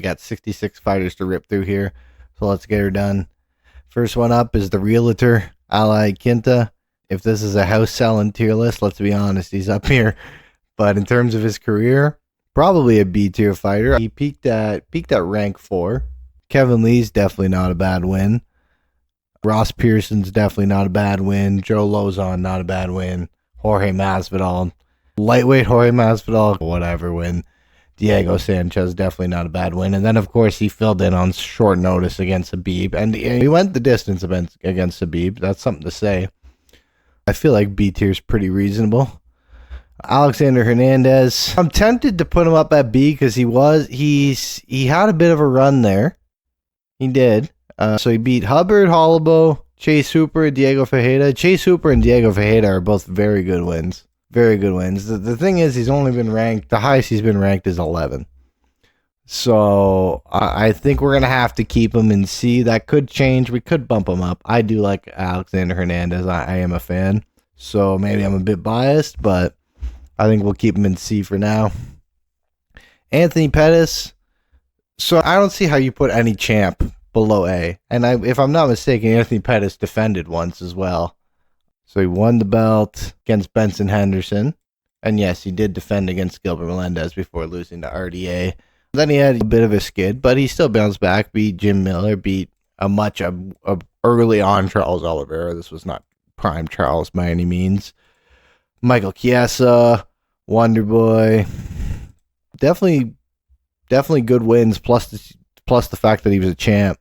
We got 66 fighters to rip through here, so let's get her done. First one up is the realtor, Alot Quinta. If this is a house selling tier list, let's be honest, he's up here. But in terms of his career, probably a B tier fighter. He peaked at rank 4. Kevin Lee's definitely not a bad win. Ross Pearson's definitely not a bad win. Joe Lozon, not a bad win. Jorge Masvidal, lightweight Jorge Masvidal, whatever win. Diego Sanchez, definitely not a bad win. And then, of course, he filled in on short notice against Khabib. And he went the distance against Khabib. That's something to say. I feel like B tier is pretty reasonable. Alexander Hernandez, I'm tempted to put him up at B because he had a bit of a run there. He did. So he beat Hubbard, Holloway, Chase Hooper, Diego Ferreira. Chase Hooper and Diego Ferreira are both very good wins. Very good wins. The thing is, he's only been ranked, the highest he's been ranked is 11. So I think we're going to have to keep him in C. That could change. We could bump him up. I do like Alexander Hernandez. I am a fan. So maybe I'm a bit biased, but I think we'll keep him in C for now. Anthony Pettis. So I don't see how you put any champ below A. And if I'm not mistaken, Anthony Pettis defended once as well. So he won the belt against Benson Henderson. And yes, he did defend against Gilbert Melendez before losing to RDA. Then he had a bit of a skid, but he still bounced back, beat Jim Miller, beat a early on Charles Oliveira. This was not prime Charles by any means. Michael Chiesa, Wonderboy. Definitely good wins, plus the fact that he was a champ.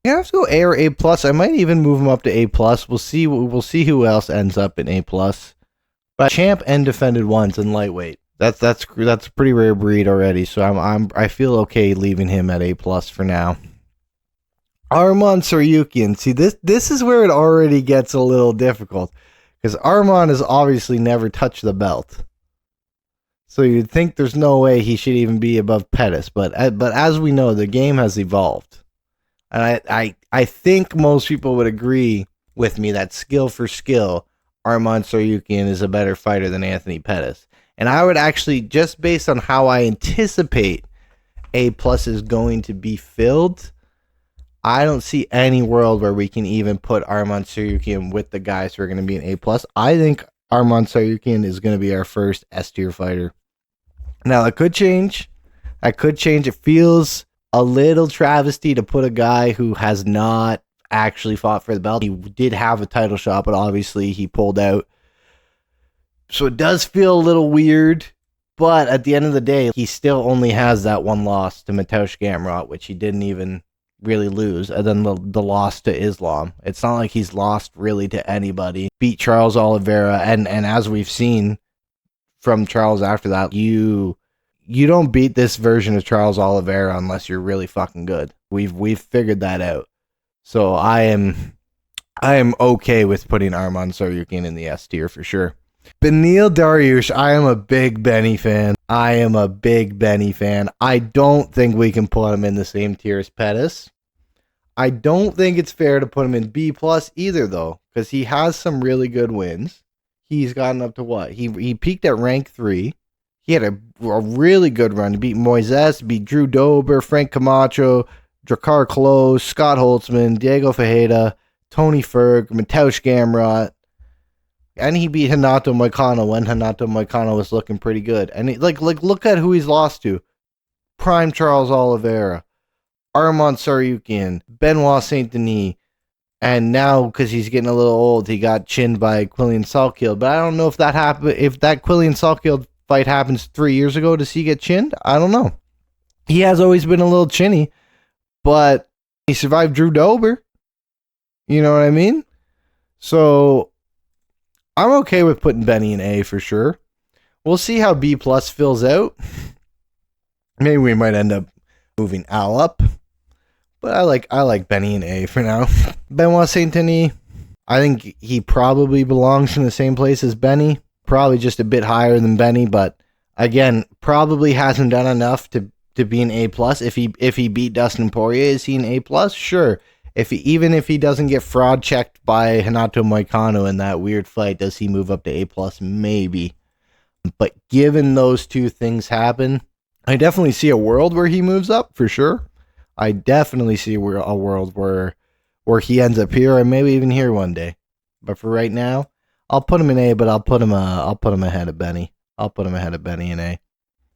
Yeah, I have to go A or A plus. I might even move him up to A plus. We'll see who else ends up in A plus. But champ and defended once in lightweight. That's a pretty rare breed already. So I feel okay leaving him at A plus for now. Arman Tsarukyan. See, this is where it already gets a little difficult because Arman has obviously never touched the belt. So you'd think there's no way he should even be above Pettis, but as we know, the game has evolved. And I think most people would agree with me that skill for skill, Arman Tsarukyan is a better fighter than Anthony Pettis. And I would actually, just based on how I anticipate A plus is going to be filled, I don't see any world where we can even put Arman Tsarukyan with the guys who are going to be an A plus. I think Arman Tsarukyan is going to be our first S tier fighter. Now, that could change. It feels a little travesty to put a guy who has not actually fought for the belt. He did have a title shot, but obviously he pulled out. So it does feel a little weird, but at the end of the day, he still only has that one loss to Mateusz Gamrot, which he didn't even really lose, and then the loss to Islam. It's not like he's lost really to anybody. Beat Charles Oliveira, and as we've seen from Charles after that, you don't beat this version of Charles Oliveira unless you're really fucking good. We've figured that out. So I am okay with putting Arman Tsarukyan in the S tier for sure. Beneil Dariush, I am a big Benny fan. I don't think we can put him in the same tier as Pettis. I don't think it's fair to put him in B plus either, though, because he has some really good wins. He's gotten up to what? He peaked at rank 3. He had a really good run. He beat Moises, beat Drew Dober, Frank Camacho, Drakkar Klose, Scott Holtzman, Diego Ferreira, Tony Ferg, Mateusz Gamrot. And he beat Renato Moicano when Renato Moicano was looking pretty good. And look at who he's lost to. Prime Charles Oliveira, Arman Tsarukyan, Benoit Saint Denis, and now because he's getting a little old, he got chinned by Quillian Salkield. But I don't know if that happened. If that Quillian Salkield fight happens 3 years ago, does he get chinned? I don't know. He has always been a little chinny, but he survived Drew Dober. You know what I mean? So I'm okay with putting Benny in A for sure. We'll see how B plus fills out. Maybe we might end up moving Al up. But I like Benny in A for now. Benoit Saint Denis, I think he probably belongs in the same place as Benny. Probably just a bit higher than Benny, but again, probably hasn't done enough to be an A plus. If he beat Dustin Poirier, is he an A plus? Sure. Even if he doesn't get fraud checked by Renato Moicano in that weird fight, does he move up to A plus? Maybe. But given those two things happen, I definitely see a world where he moves up for sure. I definitely see a world where he ends up here and maybe even here one day. But for right now, I'll put him in A, but I'll put him ahead of Benny. I'll put him ahead of Benny in A.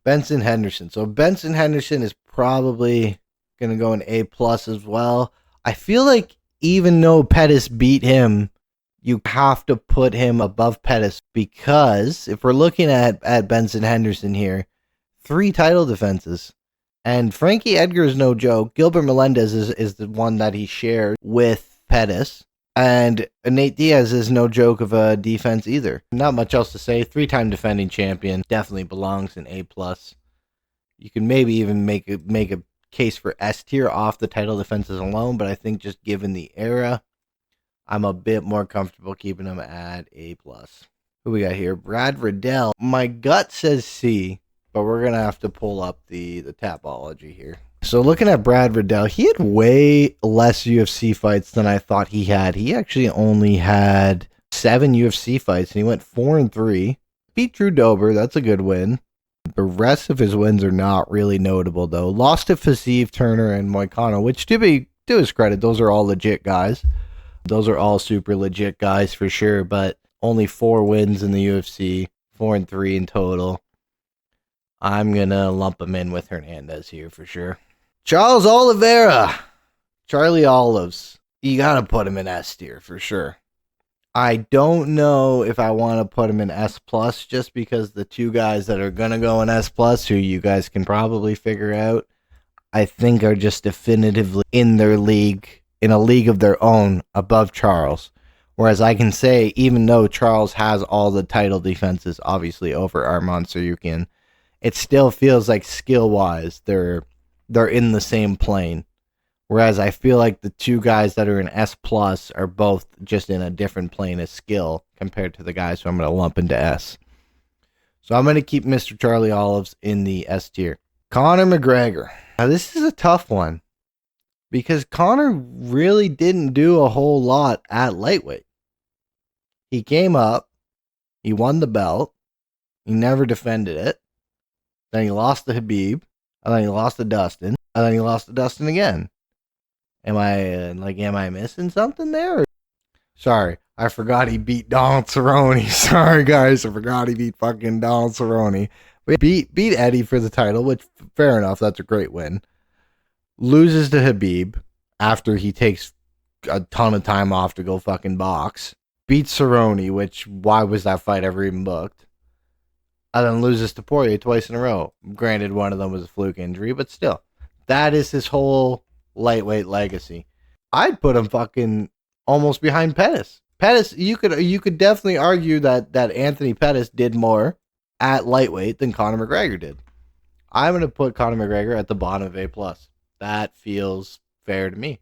Benson Henderson. So Benson Henderson is probably gonna go in A plus as well. I feel like even though Pettis beat him, you have to put him above Pettis because if we're looking at Benson Henderson here, 3 title defenses. And Frankie Edgar is no joke. Gilbert Melendez is the one that he shared with Pettis. And Nate Diaz is no joke of a defense either. Not much else to say. 3-time defending champion. Definitely belongs in A+. You can maybe even make a case for S tier off the title defenses alone, but I think just given the era, I'm a bit more comfortable keeping him at A+. Who we got here? Brad Riddell. My gut says C, but we're going to have to pull up the Tapology here. So looking at Brad Riddell, he had way less UFC fights than I thought he had. He actually only had 7 UFC fights, and he went 4-3. Beat Drew Dober. That's a good win. The rest of his wins are not really notable, though. Lost to Fazeev, Turner, and Moicano, which, to his credit, those are all legit guys. Those are all super legit guys for sure, but only 4 wins in the UFC, 4-3 in total. I'm going to lump him in with Hernandez here for sure. Charles Oliveira. Charlie Olives. You got to put him in S tier for sure. I don't know if I want to put him in S+, just because the 2 guys that are going to go in S+, who you guys can probably figure out, I think are just definitively in their league, in a league of their own, above Charles. Whereas I can say, even though Charles has all the title defenses, obviously, over Arman Tsarukyan, it still feels like skill-wise, they're in the same plane. Whereas I feel like the 2 guys that are in S+ are both just in a different plane of skill compared to the guys who I'm going to lump into S. So I'm going to keep Mr. Charlie Olives in the S tier. Conor McGregor. Now this is a tough one because Conor really didn't do a whole lot at lightweight. He came up, he won the belt, he never defended it, then he lost to Khabib, and then he lost to Dustin, and then he lost to Dustin again. Am I missing something there? Sorry, I forgot he beat Donald Cerrone. Sorry, guys, I forgot he beat fucking Donald Cerrone. But beat Eddie for the title, which, fair enough, that's a great win. Loses to Khabib after he takes a ton of time off to go fucking box. Beats Cerrone, which, why was that fight ever even booked? And then loses to Poirier twice in a row. Granted, one of them was a fluke injury, but still. That is his whole lightweight legacy. I'd put him fucking almost behind Pettis. Pettis, you could definitely argue that Anthony Pettis did more at lightweight than Conor McGregor did. I'm going to put Conor McGregor at the bottom of A+. That feels fair to me.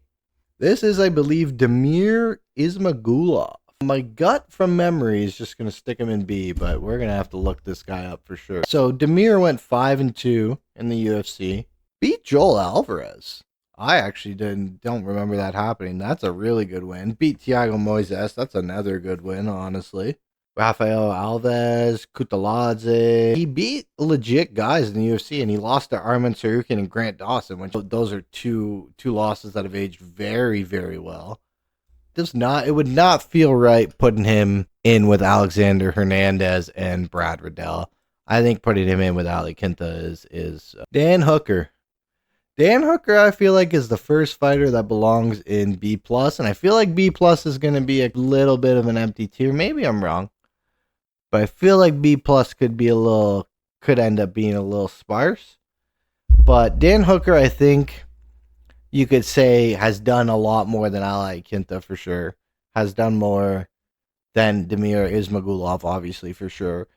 This is, I believe, Damir Ismagulov. My gut from memory is just going to stick him in B, but we're going to have to look this guy up for sure. So Damir went 5-2 in the UFC. Beat Joel Alvarez. I actually don't remember that happening. That's a really good win. Beat Thiago Moises. That's another good win, honestly. Rafael Alves, Kutladze. He beat legit guys in the UFC, and he lost to Arman Tsarukyan and Grant Dawson, which those are two losses that have aged very, very well. It would not feel right putting him in with Alexander Hernandez and Brad Riddell. I think putting him in with Ali Quinta is Dan Hooker. Dan Hooker, I feel like, is the first fighter that belongs in B+, and I feel like B+ is going to be a little bit of an empty tier. Maybe I'm wrong, but I feel like B+ could end up being a little sparse. But Dan Hooker, I think you could say, has done a lot more than Ali Quinta for sure. Has done more than Damir Ismagulov, obviously, for sure.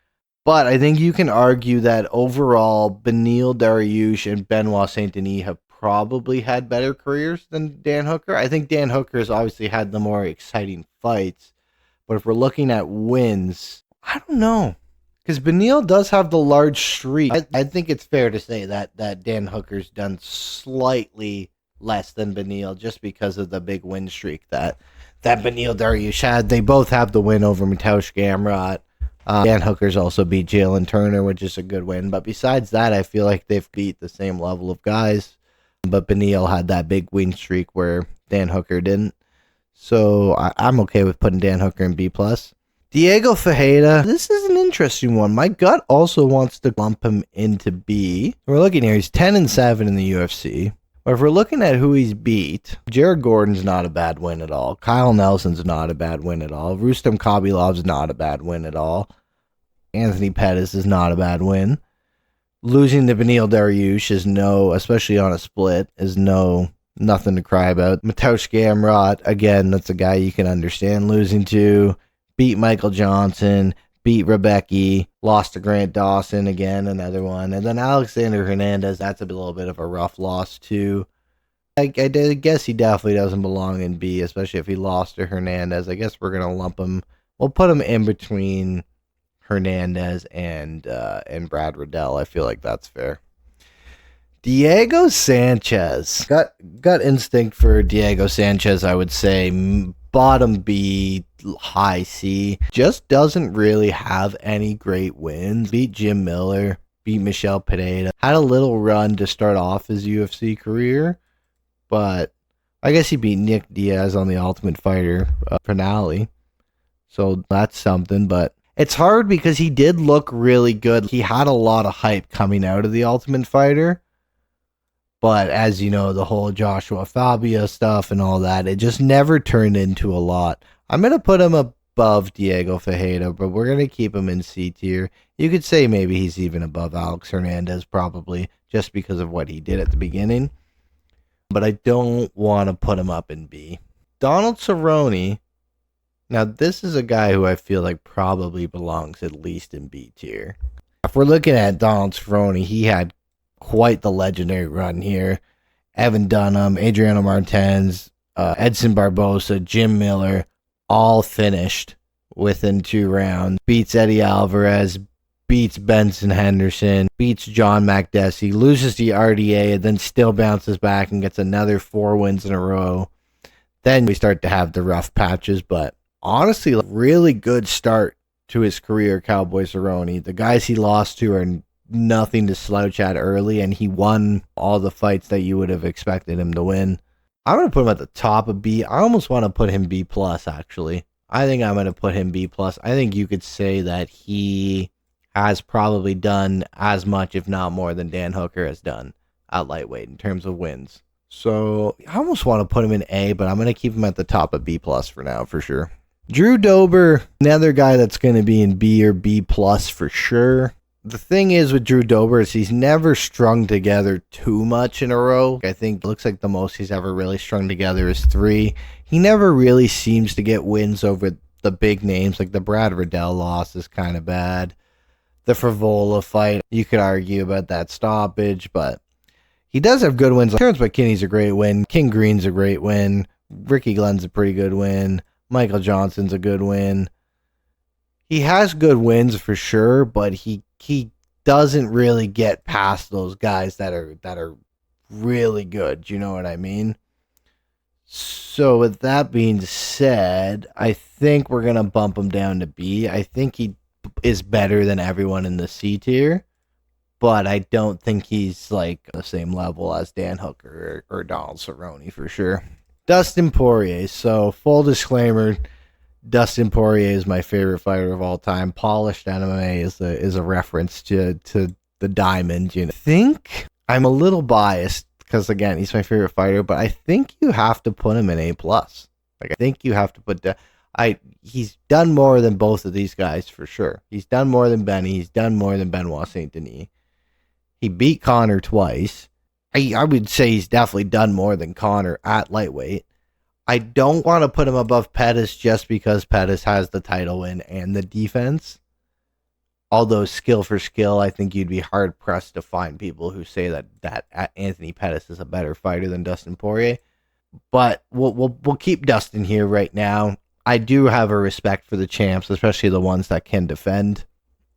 But I think you can argue that overall, Beneil Dariush and Benoit Saint Denis have probably had better careers than Dan Hooker. I think Dan Hooker has obviously had the more exciting fights. But if we're looking at wins, I don't know. Because Beneil does have the large streak. I think it's fair to say that Dan Hooker's done slightly less than Beneil just because of the big win streak that Beneil Dariush had. They both have the win over Mateusz Gamrot. Dan Hooker's also beat Jalen Turner, which is a good win. But besides that, I feel like they've beat the same level of guys. But Beneil had that big win streak where Dan Hooker didn't. So I'm okay with putting Dan Hooker in B+. Diego Ferreira, this is an interesting one. My gut also wants to lump him into B. We're looking here, he's 10-7 in the UFC. But if we're looking at who he's beat, Jared Gordon's not a bad win at all. Kyle Nelson's not a bad win at all. Rustam Khabilov's not a bad win at all. Anthony Pettis is not a bad win. Losing to Beneil Dariush is no, especially on a split, is nothing to cry about. Mateusz Gamrot, again, that's a guy you can understand losing to. Beat Michael Johnson, beat Rebecca, lost to Grant Dawson again, another one. And then Alexander Hernandez, that's a little bit of a rough loss too. I guess he definitely doesn't belong in B, especially if he lost to Hernandez. I guess we're going to lump him. We'll put him in between Hernandez and Brad Riddell. I feel like that's fair. Diego Sanchez. Gut instinct for Diego Sanchez, I would say bottom B, high C. Just doesn't really have any great wins. Beat Jim Miller, beat Michel Pereira. Had a little run to start off his UFC career, but I guess he beat Nick Diaz on the Ultimate Fighter finale. So that's something, but it's hard because he did look really good. He had a lot of hype coming out of the Ultimate Fighter. But as you know, the whole Joshua Fabia stuff and all that, it just never turned into a lot. I'm going to put him above Diego Ferreira, but we're going to keep him in C tier. You could say maybe he's even above Alex Hernandez, probably, just because of what he did at the beginning. But I don't want to put him up in B. Donald Cerrone. Now, this is a guy who I feel like probably belongs at least in B tier. If we're looking at Donald Cerrone, he had quite the legendary run here. Evan Dunham, Adriano Martins, Edson Barbosa, Jim Miller, all finished within 2 rounds. Beats Eddie Alvarez, beats Benson Henderson, beats John Makdessi, loses the RDA, and then still bounces back and gets another 4 wins in a row. Then we start to have the rough patches, but honestly, really good start to his career, Cowboy Cerrone. The guys he lost to are nothing to slouch at early, and he won all the fights that you would have expected him to win. I'm going to put him at the top of B. I almost want to put him B+, actually. I think I'm going to put him B+. I think you could say that he has probably done as much, if not more, than Dan Hooker has done at lightweight in terms of wins. So I almost want to put him in A, but I'm going to keep him at the top of B+ for now, for sure. Drew Dober, another guy that's going to be in B or B+ for sure. The thing is with Drew Dober is he's never strung together too much in a row. I think it looks like the most he's ever really strung together is 3. He never really seems to get wins over the big names. Like the Brad Riddell loss is kind of bad. The Frivola fight, you could argue about that stoppage, but he does have good wins. Terrence McKinney's a great win. King Green's a great win. Ricky Glenn's a pretty good win. Michael Johnson's a good win. He has good wins for sure, but he doesn't really get past those guys that are really good. You know what I mean? So with that being said, I think we're going to bump him down to B. I think he is better than everyone in the C tier, but I don't think he's like the same level as Dan Hooker or Donald Cerrone for sure. Dustin Poirier. So full disclaimer, Dustin Poirier is my favorite fighter of all time. Polished MMA is a reference to the diamond. You know, I think I'm a little biased because again he's my favorite fighter, but I think you have to put him in A+. Like I think you have to put he's done more than both of these guys for sure. He's done more than Benny. He's done more than Benoit Saint Denis. He beat Conor twice. I would say he's definitely done more than Conor at lightweight. I don't want to put him above Pettis just because Pettis has the title win and the defense. Although skill for skill, I think you'd be hard pressed to find people who say that Anthony Pettis is a better fighter than Dustin Poirier. But we'll keep Dustin here right now. I do have a respect for the champs, especially the ones that can defend.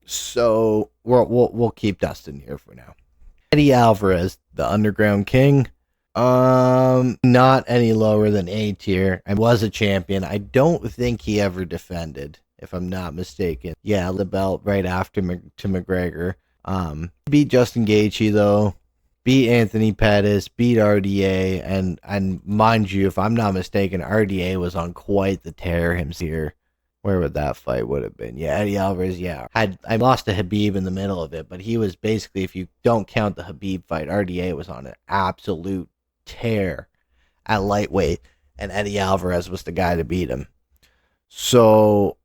So we'll keep Dustin here for now. Eddie Alvarez, the Underground King. Not any lower than A tier. I was a champion. I don't think he ever defended, if I'm not mistaken. Yeah, the belt right after to McGregor. Beat Justin Gaethje though, beat Anthony Pettis, beat RDA, and mind you, if I'm not mistaken, RDA was on quite the tear himself here. Where would that fight would have been? Yeah, Eddie Alvarez. Yeah, I lost to Habib in the middle of it, but he was basically, if you don't count the Habib fight, RDA was on an absolute tear at lightweight, and Eddie Alvarez was the guy to beat him. So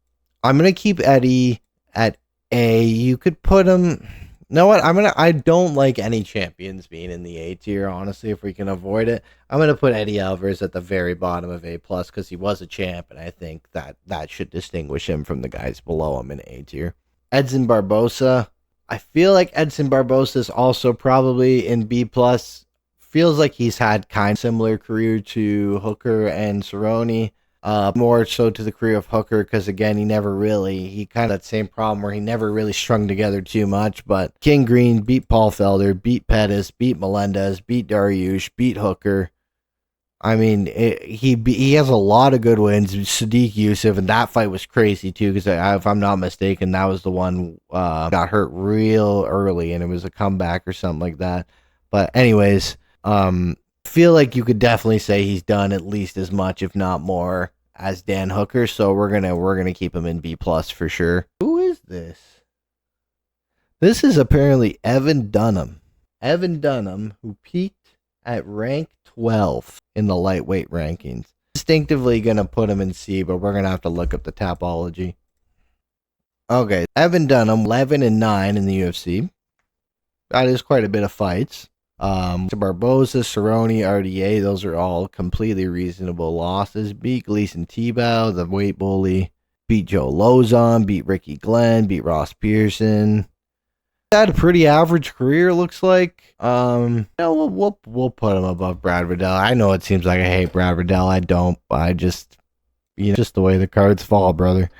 I'm gonna keep Eddie at A. You could put him. You know what? I don't like any champions being in the A tier, honestly, if we can avoid it. I'm gonna put Eddie Alvarez at the very bottom of A plus because he was a champ, and I think that should distinguish him from the guys below him in A tier. Edson Barbosa. I feel like Edson Barbosa is also probably in B plus. Feels like he's had kind of similar career to Hooker and Cerrone. More so to the career of Hooker because, again, he kind of that same problem where he never really strung together too much. But King Green beat Paul Felder, beat Pettis, beat Melendez, beat Dariush, beat Hooker. I mean, he has a lot of good wins. Sadiq Yusuf, and that fight was crazy too because if I'm not mistaken, that was the one got hurt real early and it was a comeback or something like that. But anyways, feel like you could definitely say he's done at least as much, if not more, as Dan Hooker. So we're gonna keep him in B plus for sure. Who is this? This is apparently Evan Dunham. Evan Dunham, who peaked at rank 12 in the lightweight rankings. Instinctively gonna put him in C, but we're gonna have to look up the Tapology. Okay, Evan Dunham, 11-9 in the UFC. That is quite a bit of fights. Barbosa, Cerrone, RDA, those are all completely reasonable losses. Beat Gleason Tebow, the weight bully. Beat Joe Lozon, beat Ricky Glenn, beat Ross Pearson. Had a pretty average career, looks like. We'll put him above Brad Riddell. I know it seems like I hate Brad Riddell. I don't. I just, just the way the cards fall, brother.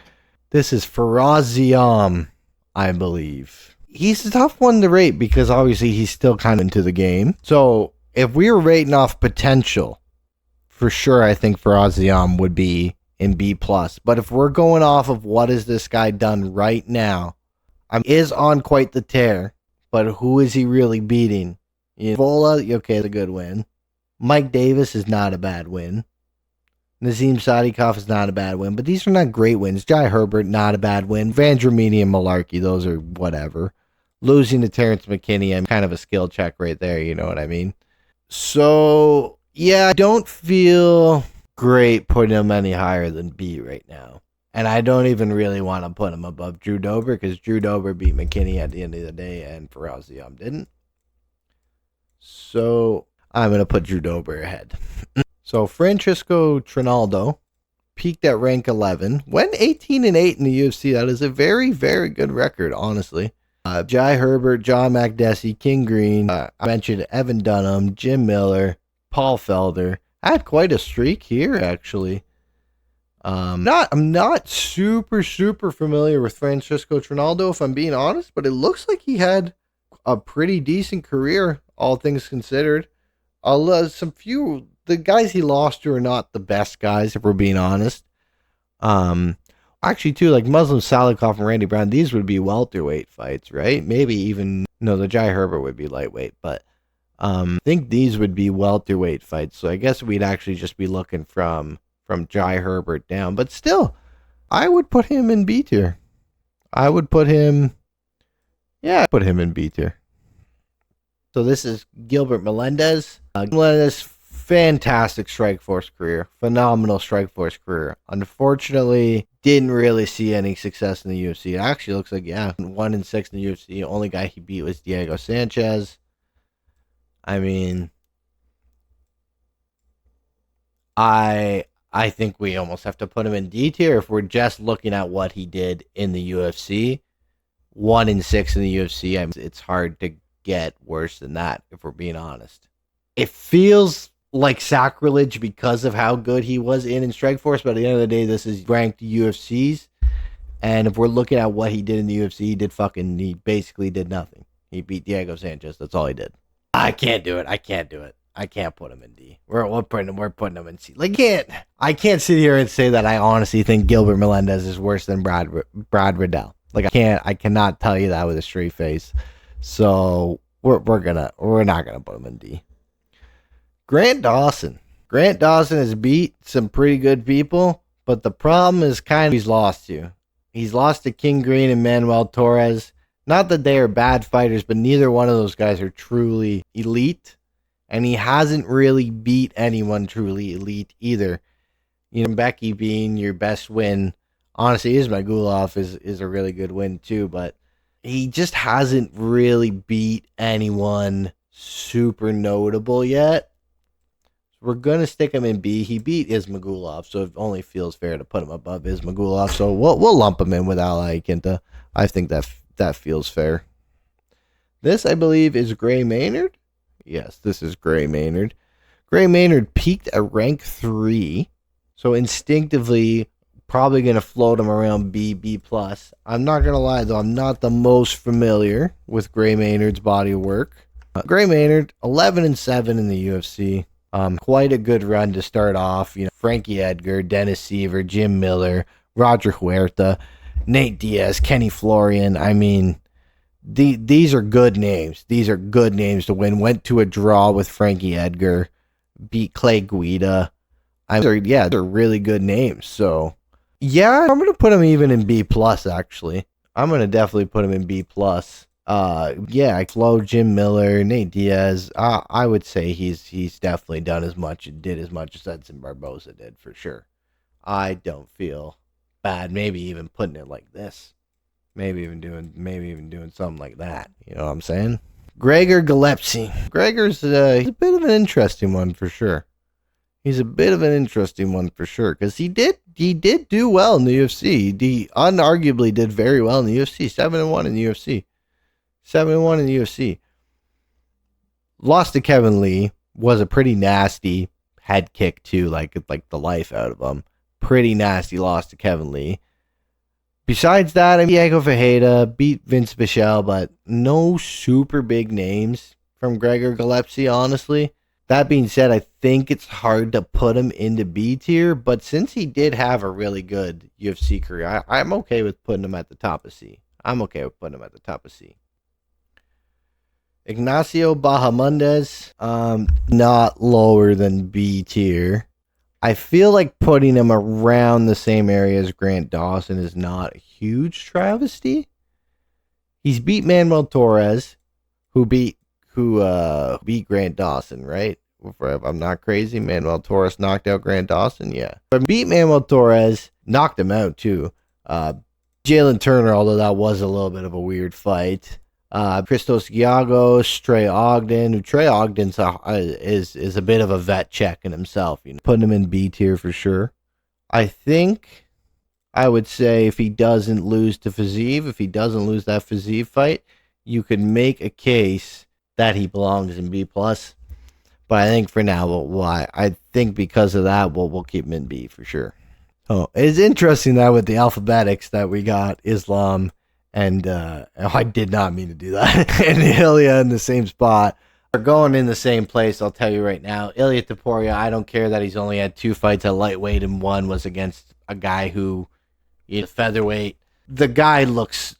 This is Faraz, I believe. He's a tough one to rate because obviously he's still kind of into the game. So if we were rating off potential, for sure, I think Faraz would be in B plus. But if we're going off of what has this guy done right now, is on quite the tear. But who is he really beating? Vola, okay, a good win. Mike Davis is not a bad win. Nazim Sadikov is not a bad win, but these are not great wins. Jai Herbert, not a bad win. Van Dramini and Malarkey, those are whatever. Losing to Terrence McKinney, I'm kind of a skill check right there, you know what I mean? So, yeah, I don't feel great putting him any higher than B right now. And I don't even really want to put him above Drew Dober because Drew Dober beat McKinney at the end of the day and Faraz didn't. So, I'm going to put Drew Dober ahead. So Francisco Trinaldo peaked at rank 11, went 18-8 in the UFC. That is a very, very good record, honestly. Jai Herbert, John Makdessi, King Green. I mentioned Evan Dunham, Jim Miller, Paul Felder. I had quite a streak here, actually. I'm not super familiar with Francisco Trinaldo, if I'm being honest, but it looks like he had a pretty decent career, all things considered. The guys he lost to are not the best guys, if we're being honest. Actually, too, like Muslim Salikov and Randy Brown, these would be welterweight fights, right? Maybe even, no, the Jai Herbert would be lightweight, but I think these would be welterweight fights. So I guess we'd actually just be looking from Jai Herbert down. But still, I would put him in B tier. I'd put him in B tier. So this is Gilbert Melendez. Melendez, fantastic Strikeforce career. Phenomenal Strikeforce career. Unfortunately, didn't really see any success in the UFC. It actually looks like, 1-6 in the UFC. The only guy he beat was Diego Sanchez. I mean, I think we almost have to put him in D tier if we're just looking at what he did in the UFC. 1-6 in the UFC. It's hard to get worse than that, if we're being honest. It feels like sacrilege because of how good he was in Strikeforce, but at the end of the day, this is ranked UFCs, and if we're looking at what he did in the UFC, he basically did nothing. He beat Diego Sanchez. That's all he did. I can't do it. I can't put him in D. We're putting him in C. Like, I can't sit here and say that I honestly think Gilbert Melendez is worse than Brad Riddell. Like, I cannot tell you that with a straight face. So we're not gonna put him in D. Grant Dawson. Grant Dawson has beat some pretty good people, but the problem is kind of he's lost to. He's lost to King Green and Manuel Torres. Not that they are bad fighters, but neither one of those guys are truly elite. And he hasn't really beat anyone truly elite either. You know, Becky being your best win. Honestly, Ismagulov is a really good win too, but he just hasn't really beat anyone super notable yet. So we're going to stick him in B. He beat Ismagulov, so it only feels fair to put him above Ismagulov. So we'll lump him in with Ally Quinta. I think that feels fair. This, I believe, is Gray Maynard. Yes, this is Gray Maynard. Gray Maynard peaked at rank 3, so instinctively probably going to float him around B+. I'm not going to lie, though, I'm not the most familiar with Gray Maynard's body of work. Gray Maynard, 11-7 in the UFC. Quite a good run to start off. You know, Frankie Edgar, Dennis Seaver, Jim Miller, Roger Huerta, Nate Diaz, Kenny Florian. I mean, these are good names. These are good names to win. Went to a draw with Frankie Edgar, beat Clay Guida. They're really good names. So, yeah, I'm going to put him even in B+, actually. I'm going to definitely put him in B+. Flo, Jim Miller, Nate Diaz. I would say he's definitely did as much as Edson Barboza did, for sure. I don't feel bad. Maybe even putting it like this. Maybe even doing something like that. You know what I'm saying? Gregor Gillespie. Gregor's he's a bit of an interesting one for sure. Because he did do well in the UFC. He unarguably did very well in the UFC. 7-1 in the UFC. 7-1 in the UFC. Lost to Kevin Lee. Was a pretty nasty head kick too, like the life out of him. Pretty nasty loss to Kevin Lee. Besides that, Diego Fajeda beat Vince Bichelle, but no super big names from Gregor Gillespie, honestly. That being said, I think it's hard to put him into B tier, but since he did have a really good UFC career, I'm okay with putting him at the top of C. Ignacio Bahamondes, not lower than B tier. I feel like putting him around the same area as Grant Dawson is not a huge travesty. He's beat Manuel Torres, who beat Grant Dawson, right? If I'm not crazy, Manuel Torres knocked out Grant Dawson, yeah. But beat Manuel Torres, knocked him out too. Jalen Turner, although that was a little bit of a weird fight. Christos Giagos, Trey Ogden. Trey Ogden is a bit of a vet check in himself. You know, putting him in B tier for sure. I think I would say if he doesn't lose to Fiziev, if he doesn't lose that Fiziev fight, you could make a case that he belongs in B+. But I think for now, I think because of that, we'll keep him in B for sure. Oh, it's interesting that with the alphabetics that we got Islam and I did not mean to do that. And Ilya in the same spot. They're going in the same place, I'll tell you right now. Ilya Taporia, I don't care that he's only had 2 fights at lightweight and one was against a guy who, featherweight. The guy looks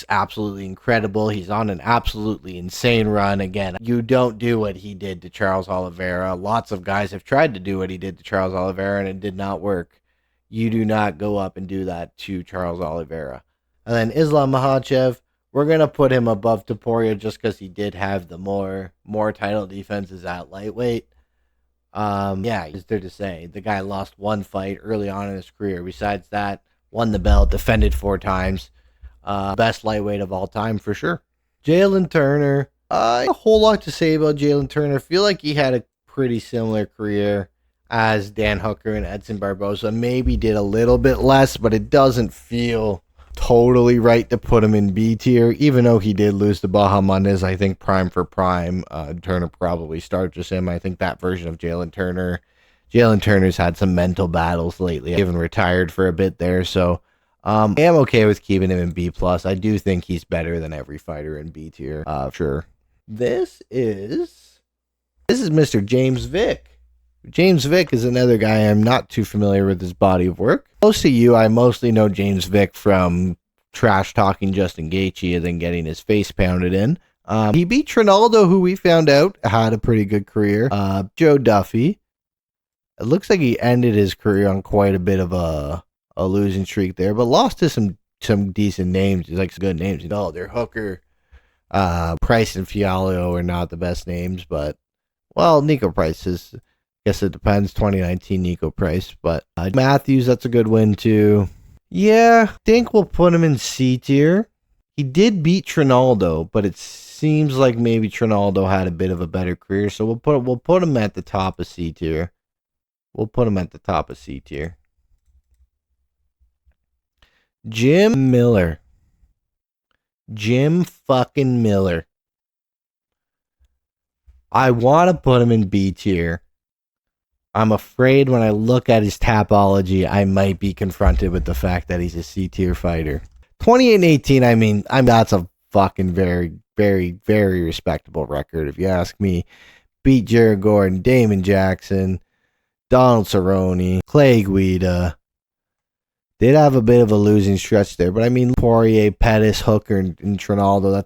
absolutely incredible. He's on an absolutely insane run. Again, you don't do what he did to Charles Oliveira. Lots of guys have tried to do what he did to Charles Oliveira and it did not work. You do not go up and do that to Charles Oliveira. And then Islam Makhachev, we're going to put him above Topuria just because he did have the more title defenses at lightweight. It's there to say. The guy lost 1 fight early on in his career. Besides that, won the belt, defended 4 times. Best lightweight of all time for sure. Jalen Turner, a whole lot to say about Jalen Turner. I feel like he had a pretty similar career as Dan Hooker and Edson Barboza. Maybe did a little bit less, but it doesn't feel totally right to put him in B tier, even though he did lose to Bahamondes. I think prime for prime, Turner probably starches him. I think that version of Jalen Turner's had some mental battles lately, even retired for a bit there, so I am okay with keeping him in B+. I do think he's better than every fighter in B tier, sure. This is This is Mr. James Vick. James Vick is another guy I'm not too familiar with his body of work. Most of you, I mostly know James Vick from trash talking Justin Gaethje and then getting his face pounded in. He beat Trinaldo, who we found out had a pretty good career. Joe Duffy. It looks like he ended his career on quite a bit of a losing streak there, but lost to some decent names. He's like some good names. They're Hooker, Price, and Fiallo are not the best names, but well, Nico Price is. Guess it depends. 2019 Nico Price, but Matthews, that's a good win too. Yeah, I think we'll put him in C tier. He did beat Trinaldo, but it seems like maybe Trinaldo had a bit of a better career, so we'll put him at the top of C tier. Jim Miller. Jim fucking Miller. I want to put him in B tier. I'm afraid when I look at his Tapology, I might be confronted with the fact that he's a C tier fighter. 28-18, I mean, that's a fucking very, very, very respectable record, if you ask me. Beat Jared Gordon, Damon Jackson, Donald Cerrone, Clay Guida. Did have a bit of a losing stretch there, but I mean, Poirier, Pettis, Hooker, and Trinaldo,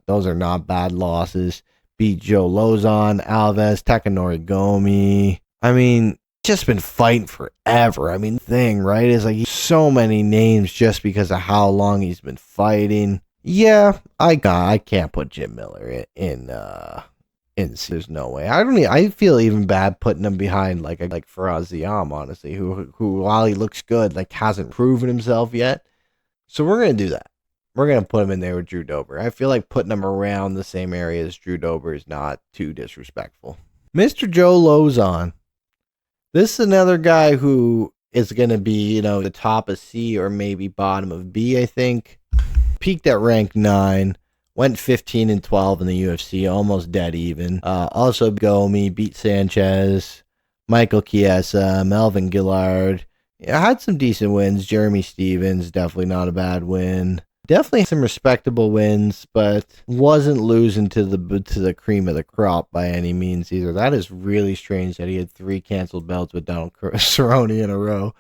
those are not bad losses. Beat Joe Lozon, Alves, Takanori Gomi. I mean, just been fighting forever. I mean, the thing, right, is like so many names just because of how long he's been fighting. Yeah, I can't put Jim Miller in there's no way. I feel even bad putting him behind like Faraz Ziam, honestly, who while he looks good, like hasn't proven himself yet. So we're gonna do that. We're gonna put him in there with Drew Dober. I feel like putting him around the same area as Drew Dober is not too disrespectful. Mr. Joe Lozon. This is another guy who is going to be, the top of C or maybe bottom of B, I think. Peaked at rank 9. Went 15-12 in the UFC, almost dead even. Also, Gomi beat Sanchez, Michael Chiesa, Melvin Gillard. Had some decent wins. Jeremy Stevens, definitely not a bad win. Definitely some respectable wins, but wasn't losing to the cream of the crop by any means either. That is really strange that he had 3 canceled belts with Donald Cerrone in a row.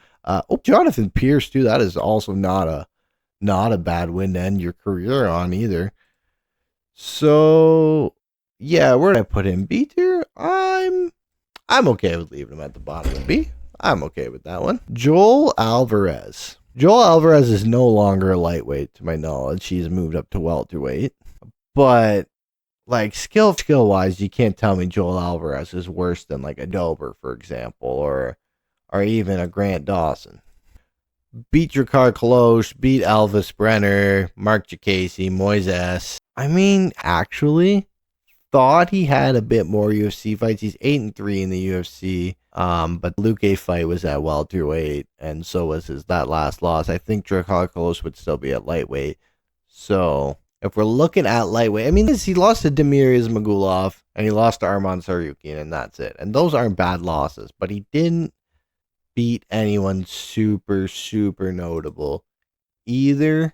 Jonathan Pierce too. That is also not a bad win to end your career on either. So yeah, where did I put him? B tier. I'm okay with leaving him at the bottom of B. I'm okay with that one. Joel Alvarez. Joel Alvarez is no longer a lightweight, to my knowledge. He's moved up to welterweight. But, like, skill-wise, you can't tell me Joel Alvarez is worse than, like, a Dober, for example, or even a Grant Dawson. Beat Drakkar Klose, beat Elvis Brenner, Mark Jacasey, Moises. I mean, actually, thought he had a bit more UFC fights. He's 8-3 in the UFC. But Luque fight was at welterweight, and so was that last loss. I think Drakkar Klose would still be at lightweight. So if we're looking at lightweight, I mean, he lost to Damir Ismagulov and he lost to Arman Tsarukyan, and that's it. And those aren't bad losses, but he didn't beat anyone super, super notable either.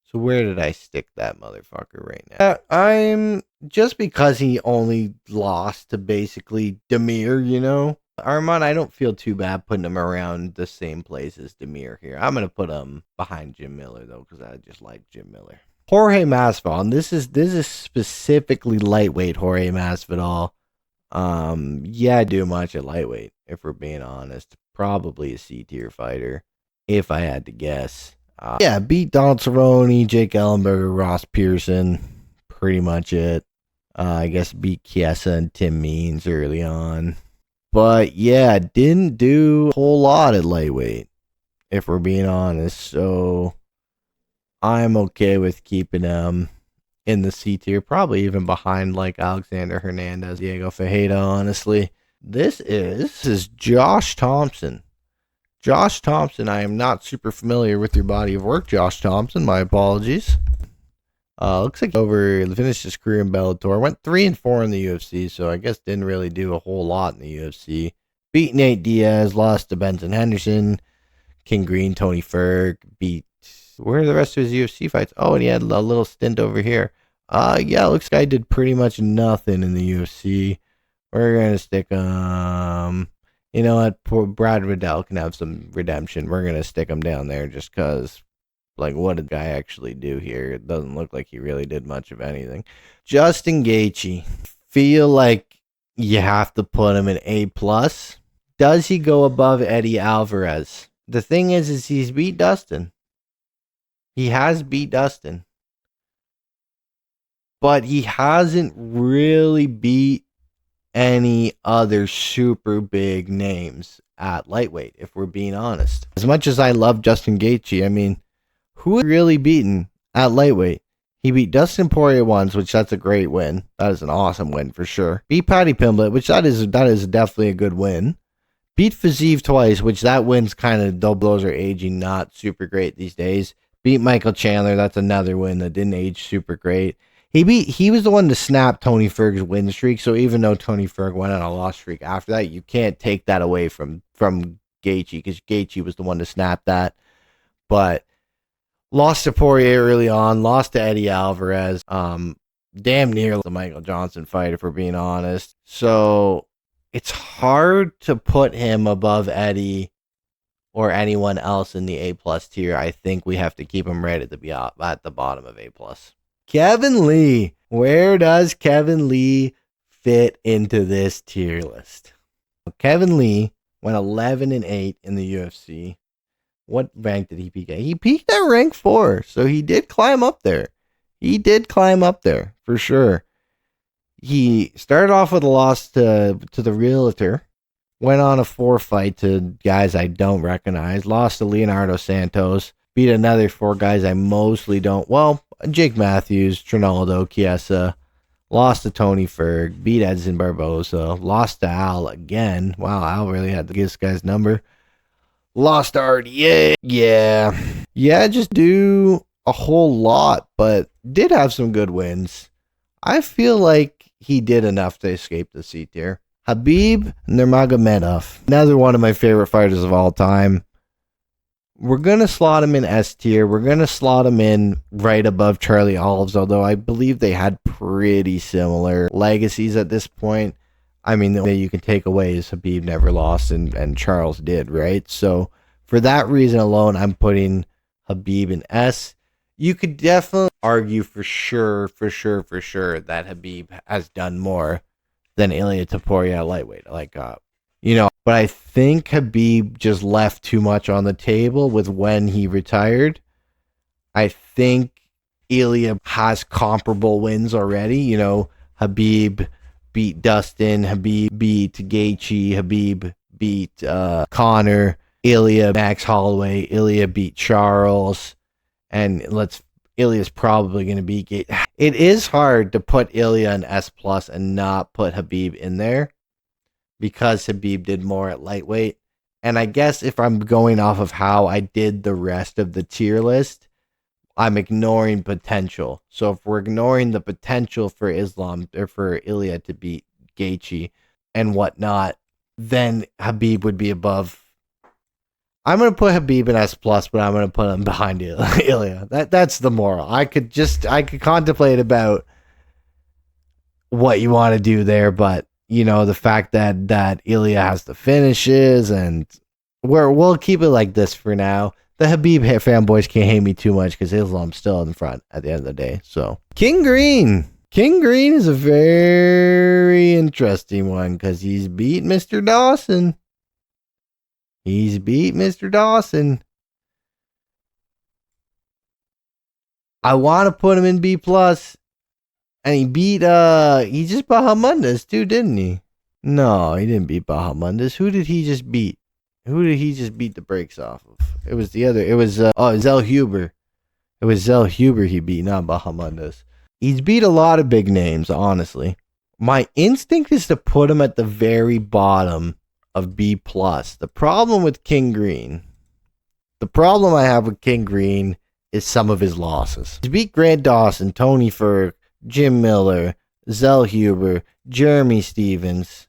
So where did I stick that motherfucker right now? I'm just because he only lost to basically Damir, Arman, I don't feel too bad putting him around the same place as Damir here. I'm going to put him behind Jim Miller, though, because I just like Jim Miller. Jorge Masvidal, and this is specifically lightweight Jorge Masvidal. Yeah, do much at lightweight, if we're being honest. Probably a C-tier fighter, if I had to guess. Yeah, beat Donald Cerrone, Jake Ellenberger, Ross Pearson. Pretty much it. I guess beat Chiesa and Tim Means early on. But yeah, didn't do a whole lot at lightweight, if we're being honest. So I'm okay with keeping him in the C tier, probably even behind like Alexander Hernandez, Diego Ferreira, honestly. This is Josh Thompson. Josh Thompson, I am not super familiar with your body of work, Josh Thompson. My apologies. Looks like finished his career in Bellator. Went 3-4 in the UFC, so I guess didn't really do a whole lot in the UFC. Beat Nate Diaz, lost to Benson Henderson, King Green, Tony Ferg. Where are the rest of his UFC fights? Oh, and he had a little stint over here. Yeah, looks like I did pretty much nothing in the UFC. We're gonna stick you know what? Poor Brad Riddell can have some redemption. We're gonna stick him down there just cause like what did the guy actually do here? It doesn't look like he really did much of anything. Justin Gaethje. Feel like you have to put him in A plus. Does he go above Eddie Alvarez? The thing is he's beat Dustin. He has beat Dustin. But he hasn't really beat any other super big names at lightweight, if we're being honest. As much as I love Justin Gaethje, I mean, who is really beaten at lightweight? He beat Dustin Poirier once, which that's a great win. That is an awesome win for sure. Beat Paddy Pimblett, which that is definitely a good win. Beat Fiziev twice, which that win's kind of, those are aging not super great these days. Beat Michael Chandler, that's another win that didn't age super great. He was the one to snap Tony Ferg's win streak. So even though Tony Ferg went on a loss streak after that, you can't take that away from Gaethje because Gaethje was the one to snap that. But lost to Poirier early on, lost to Eddie Alvarez. Damn near the Michael Johnson fight, if we're being honest. So it's hard to put him above Eddie or anyone else in the A plus tier. I think we have to keep him right at the bottom of A plus. Kevin Lee. Where does Kevin Lee fit into this tier list? Kevin Lee went 11-8 in the UFC. What rank did he peak at? He peaked at rank 4, so he did climb up there. For sure. He started off with a loss to the Realtor. Went on a 4 fight to guys I don't recognize. Lost to Leonardo Santos. Beat another 4 guys I mostly don't. Well, Jake Matthews, Trinaldo, Chiesa. Lost to Tony Ferg. Beat Edson Barboza. Lost to Al again. Wow, Al really had to get this guy's number. Lost to RDA. Yeah, just do a whole lot, but did have some good wins. I feel like he did enough to escape the C tier. Khabib Nurmagomedov, another one of my favorite fighters of all time. We're going to slot him in S tier. We're going to slot him in right above Charlie Olives, although I believe they had pretty similar legacies at this point. I mean, the only you can take away is Khabib never lost and Charles did, right? So for that reason alone, I'm putting Khabib in S. You could definitely argue for sure that Khabib has done more than Ilia Topuria at lightweight. But I think Khabib just left too much on the table with when he retired. I think Ilia has comparable wins already. Khabib beat Dustin, Khabib beat Gaethje, Khabib beat Conor, Ilia Max Holloway, Ilia beat Charles, and Ilia's probably going to beat Gaethje. It is hard to put Ilia in S plus and not put Khabib in there because Khabib did more at lightweight. And I guess if I'm going off of how I did the rest of the tier list, I'm ignoring potential. So if we're ignoring the potential for Islam or for Ilia to beat Gaethje and whatnot, then Khabib would be above. I'm going to put Khabib in S plus, but I'm going to put him behind Ilia. That's the moral. I could contemplate about what you want to do there, but the fact that Ilia has the finishes, and we'll keep it like this for now. The Khabib fanboys can't hate me too much because Islam's still in front at the end of the day. So King Green is a very interesting one because he's beat Mr. Dawson. I want to put him in B plus. And he beat, he just Bahamundas too, didn't he? No, he didn't beat Bahamundas. Who did he just beat? Who did he just beat the brakes off of? It was Zell Huber. It was Zell Huber he beat, not Bahamundas. He's beat a lot of big names, honestly. My instinct is to put him at the very bottom of B plus. The problem I have with King Green is some of his losses. He beat Grant Dawson, Tony Ferg, Jim Miller, Zell Huber, Jeremy Stevens.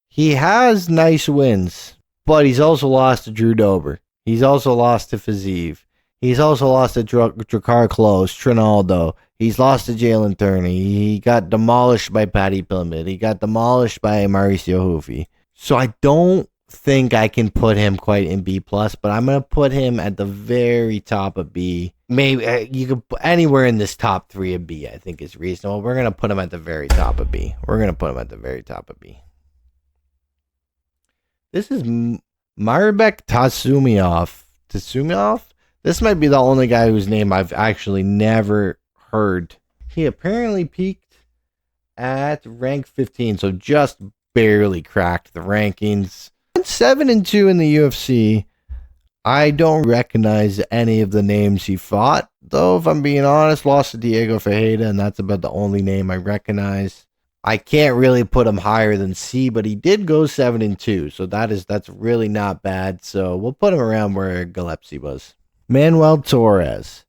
He has nice wins, but he's also lost to Drew Dober. He's also lost to Fiziev. He's also lost to Drakkar Klose, Trinaldo. He's lost to Jalen Turner. He got demolished by Paddy Pimblett. He got demolished by Mauricio Hoofy. So I don't think I can put him quite in B plus, but I'm gonna put him at the very top of B. Maybe you could put anywhere in this top 3 of B. I think is reasonable. We're gonna put him at the very top of B. This is Marbek Tasumov. This might be the only guy whose name I've actually never heard. He apparently peaked at rank 15, so just barely cracked the rankings. 7-2 in the UFC. I don't recognize any of the names he fought, though, if I'm being honest. Lost to Diego Ferreira, and that's about the only name I recognize. I can't really put him higher than C, but he did go 7-2, so that's really not bad. So we'll put him around where Gillespie was. Manuel Torres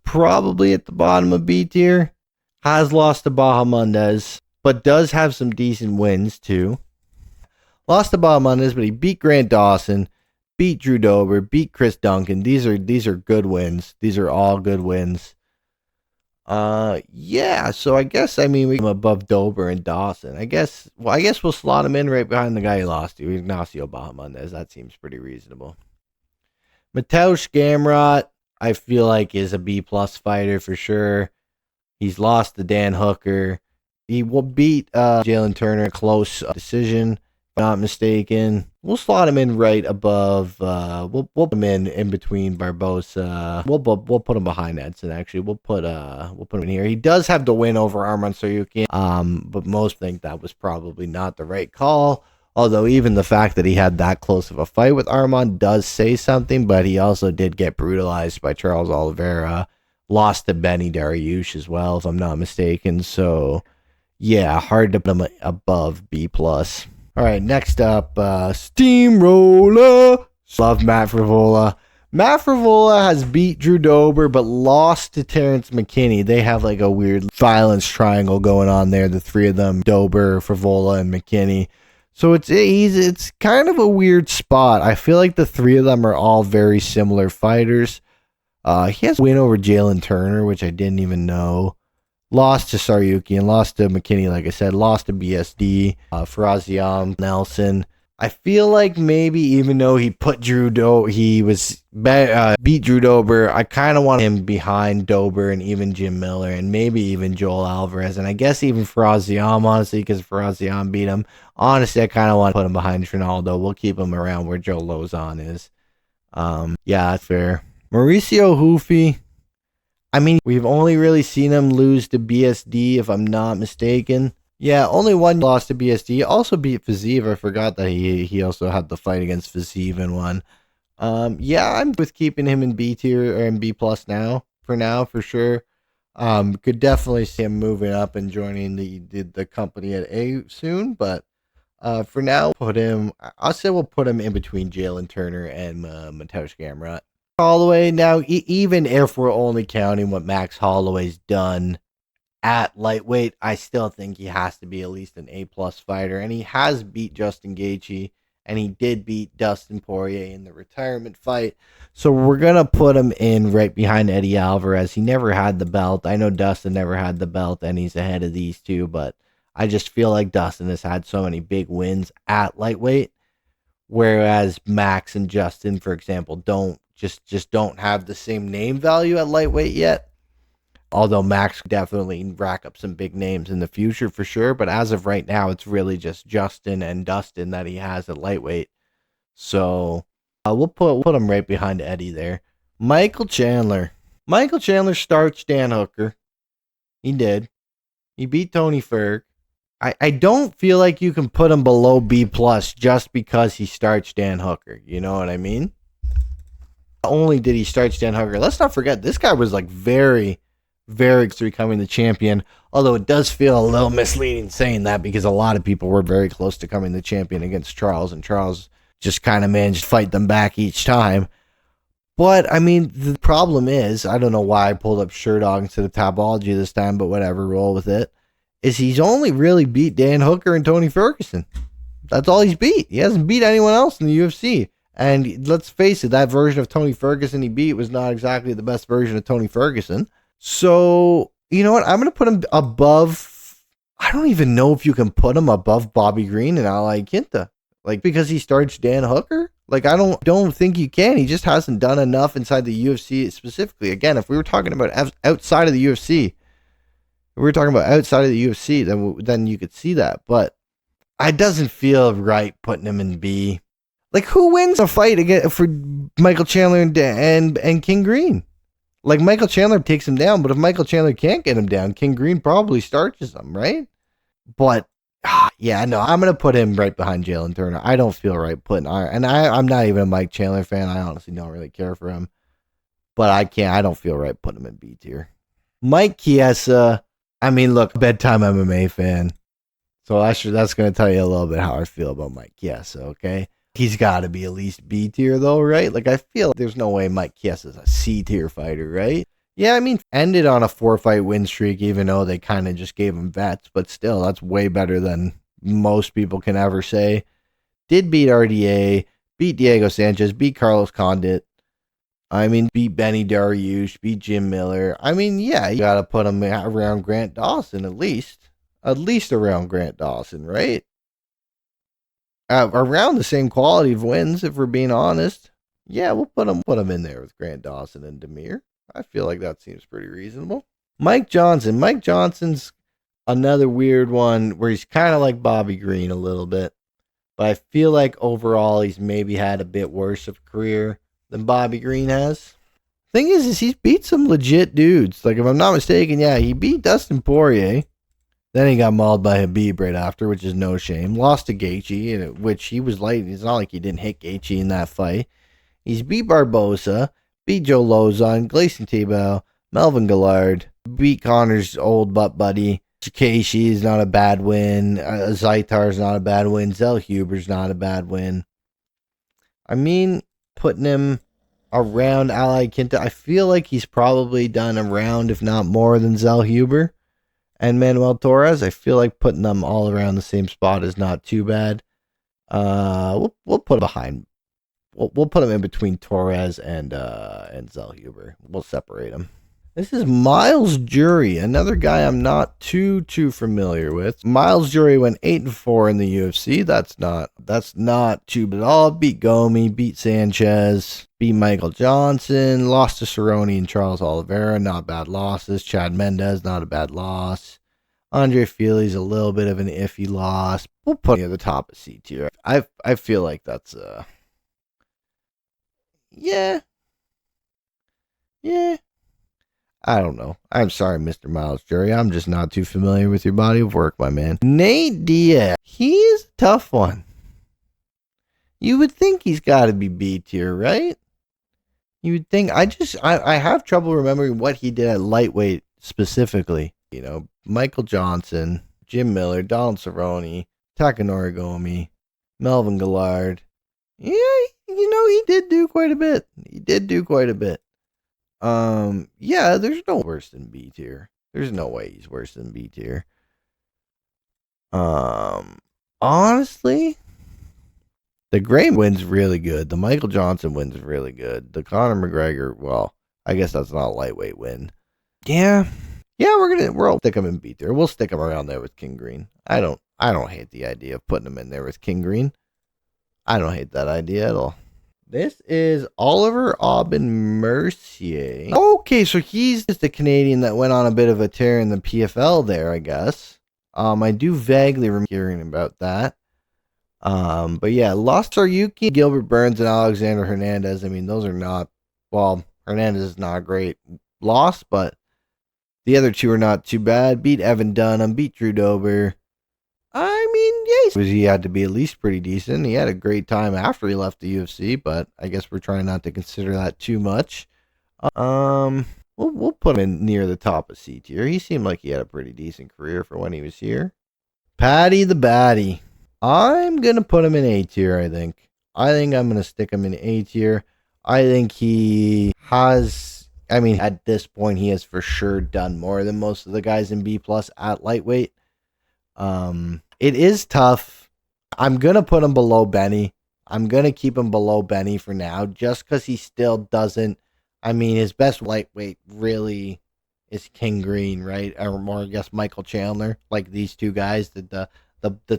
probably at the bottom of B tier. Has lost to Bahamondes, but does have some decent wins too. Lost to Bahamondes, but he beat Grant Dawson, beat Drew Dober, beat Chris Duncan. These are good wins. These are all good wins. Yeah, so I guess we come above Dober and Dawson. I guess we'll slot him in right behind the guy he lost to, Ignacio Bahamondes. That seems pretty reasonable. Mateusz Gamrot, I feel like is a B plus fighter for sure. He's lost to Dan Hooker. He will beat Jalen Turner, close decision, if I'm not mistaken. We'll slot him in right above. We'll put him in between Barbosa. We'll put him behind Edson. Actually, we'll put him in here. He does have the win over Arman Tsarukyan. But most think that was probably not the right call. Although even the fact that he had that close of a fight with Arman does say something. But he also did get brutalized by Charles Oliveira. Lost to Benny Dariush as well, if I'm not mistaken. So yeah, hard to put him above B plus. All right, next up, Steamroller. Love Matt Frivola. Matt Frivola has beat Drew Dober, but lost to Terrence McKinney. They have like a weird violence triangle going on there. The three of them, Dober, Frivola, and McKinney. So it's kind of a weird spot. I feel like the three of them are all very similar fighters. He has a win over Jalen Turner, which I didn't even know. Lost to Tsarukyan, lost to McKinney, like I said, lost to BSD, Faraziam, Nelson. I feel like maybe even though he put beat Drew Dober, I kind of want him behind Dober and even Jim Miller and maybe even Joel Alvarez. And I guess even Faraziam, honestly, because Faraziam beat him. Honestly, I kind of want to put him behind Trinaldo. We'll keep him around where Joe Lozon is. Yeah, that's fair. Mauricio Hoofy. We've only really seen him lose to BSD, if I'm not mistaken. Yeah, only one loss to BSD. Also beat Fazeev. I forgot that he also had the fight against Fazeev in one. Yeah, I'm with keeping him in B tier or in B plus now, for sure. Could definitely see him moving up and joining the company at A soon, but for now, I'll say we'll put him in between Jalen Turner and Mateusz Gamrot. Holloway, now, even if we're only counting what Max Holloway's done at lightweight, I still think he has to be at least an A-plus fighter, and he has beat Justin Gaethje, and he did beat Dustin Poirier in the retirement fight, so we're going to put him in right behind Eddie Alvarez. He never had the belt. I know Dustin never had the belt, and he's ahead of these two, but I just feel like Dustin has had so many big wins at lightweight, whereas Max and Justin, for example, don't have the same name value at lightweight yet. Although Max definitely rack up some big names in the future for sure, but as of right now, it's really just Justin and Dustin that he has at lightweight. So we'll put him right behind Eddie there. Michael Chandler starched Dan Hooker. He did. He beat Tony Ferg. I don't feel like you can put him below B plus just because he starched Dan Hooker. You know what I mean? Not only did he starch Dan Hooker, let's not forget this guy was like very, very close to becoming the champion. Although it does feel a little misleading saying that because a lot of people were very close to becoming the champion against Charles, and Charles just kind of managed to fight them back each time. But the problem is, I don't know why I pulled up Sherdog instead of Tapology this time, but whatever, roll with it. Is he's only really beat Dan Hooker and Tony Ferguson. That's all he's beat. He hasn't beat anyone else in the UFC. And let's face it, that version of Tony Ferguson he beat was not exactly the best version of Tony Ferguson. So, you know what? I'm going to put him above. I don't even know if you can put him above Bobby Green and Ali Quinta. Like, because he starts Dan Hooker? Like, I don't think you can. He just hasn't done enough inside the UFC specifically. Again, if we were talking about outside of the UFC, then you could see that. But it doesn't feel right putting him in B. Like, who wins a fight again for Michael Chandler and King Green? Like, Michael Chandler takes him down, but if Michael Chandler can't get him down, King Green probably starches him, right? But yeah, no, I'm gonna put him right behind Jalen Turner. I don't feel right putting I'm not even a Mike Chandler fan. I honestly don't really care for him, but I don't feel right putting him in B tier. Mike Chiesa. I mean, look, bedtime MMA fan. So that's gonna tell you a little bit how I feel about Mike Chiesa. Okay. He's got to be at least B tier, though, right? Like, I feel like there's no way Mike Chiesa is a C tier fighter, right? Yeah, I mean, ended on a 4-fight win streak, even though they kind of just gave him vets, but still, that's way better than most people can ever say. Did beat RDA, beat Diego Sanchez, beat Carlos Condit. I mean, beat Benny Dariush, beat Jim Miller. I mean, yeah, you got to put him around Grant Dawson at least. At least around Grant Dawson, right? Around the same quality of wins, if we're being honest. Yeah, we'll put him in there with Grant Dawson and Demir. I feel like that seems pretty reasonable. Mike Johnson. Mike Johnson's another weird one where he's kind of like Bobby Green a little bit. But I feel like overall he's maybe had a bit worse of a career than Bobby Green has. Thing is he's beat some legit dudes. Like, if I'm not mistaken, yeah, he beat Dustin Poirier. Then he got mauled by Habib right after, which is no shame. Lost to Gaethje, which he was light. It's not like he didn't hit Gaethje in that fight. He's beat Barbosa, beat Joe Lozon, Gleison Tibau, Melvin Gillard, beat Connor's old butt buddy. Takeshi is not a bad win. Zaitar's not a bad win. Zell Huber's not a bad win. I mean, putting him around Ali Quinta, I feel like he's probably done around, if not more, than Zell Huber and Manuel Torres. I feel like putting them all around the same spot is not too bad. We'll put him behind. We'll put him in between Torres and Zell Huber. We'll separate them. This is Miles Jury, another guy I'm not too familiar with. Miles Jury went 8-4 in the UFC. That's not too bad at all. Beat Gomi, beat Sanchez, beat Michael Johnson, lost to Cerrone and Charles Oliveira. Not bad losses. Chad Mendez, not a bad loss. Andre Fili's a little bit of an iffy loss. We'll put him at the top of C tier. I feel like that's yeah. I don't know. I'm sorry, Mr. Miles Jury. I'm just not too familiar with your body of work, my man. Nate Diaz. He's a tough one. You would think he's got to be B tier, right? You would think. I have trouble remembering what he did at lightweight specifically. You know, Michael Johnson, Jim Miller, Donald Cerrone, Takanori Gomi, Melvin Gillard. Yeah, you know, he did do quite a bit. Yeah, there's no worse than B tier. There's no way he's worse than B tier. Honestly, the Gray win's really good. The Michael Johnson win's really good. The Conor McGregor, well, I guess that's not a lightweight win. Yeah, we'll stick him in B tier. We'll stick him around there with King Green. I don't hate the idea of putting him in there with King Green. I don't hate that idea at all. This is Oliver Aubin Mercier. Okay, so he's just a Canadian that went on a bit of a tear in the PFL there, I guess. I do vaguely remember hearing about that. But yeah, lost Saryuki, Gilbert Burns, and Alexander Hernandez. I mean, those are not, well, Hernandez is not a great loss, but the other two are not too bad. Beat Evan Dunham, beat Drew Dober. I mean, yeah, he had to be at least pretty decent. He had a great time after he left the UFC, but I guess we're trying not to consider that too much. We'll put him in near the top of C tier. He seemed like he had a pretty decent career for when he was here. Paddy the Batty. I'm gonna put him in A tier. I think I'm gonna stick him in A tier. I think he has. I mean, at this point, he has for sure done more than most of the guys in B plus at lightweight. It is tough. I'm going to put him below Benny. I'm going to keep him below Benny for now, just because he still doesn't. I mean, his best lightweight really is King Green, right? Or more, I guess, Michael Chandler. Like these two guys, the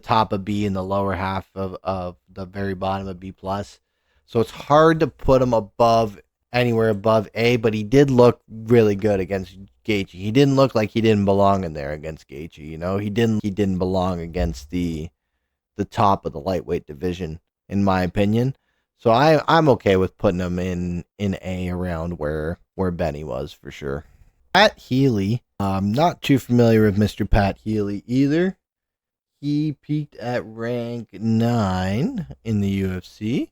top of B and the lower half of the very bottom of B plus. So it's hard to put him above anywhere above A, but he did look really good against Gaethje. He didn't look like he didn't belong in there against Gaethje. You know, he didn't belong against the top of the lightweight division, in my opinion. So I'm okay with putting him in A around where Benny was for sure. Pat Healy, I'm not too familiar with Mr. Pat Healy either. He peaked at rank 9 in the UFC.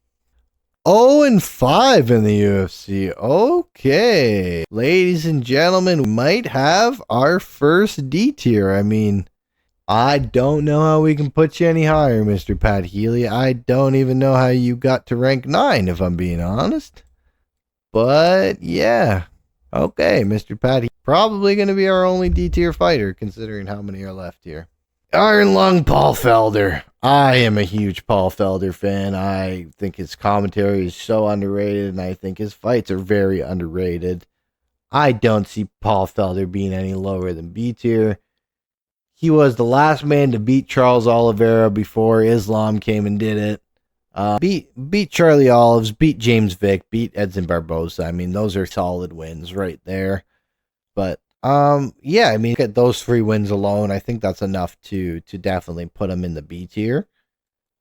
0-5 in the UFC. Okay. Ladies and gentlemen, we might have our first D tier. I mean, I don't know how we can put you any higher, Mr. Pat Healy. I don't even know how you got to rank 9, if I'm being honest. But, yeah. Okay, Mr. Pat, he's probably going to be our only D tier fighter, considering how many are left here. Iron Lung Paul Felder. I am a huge Paul Felder fan. I think his commentary is so underrated, and I think his fights are very underrated. I don't see Paul Felder being any lower than B tier. He was the last man to beat Charles Oliveira before Islam came and did it. Beat Charlie Olives, beat James Vick, beat Edson Barboza. I mean, those are solid wins right there. But yeah, I mean, look at those 3 wins alone. I think that's enough to definitely put him in the B tier.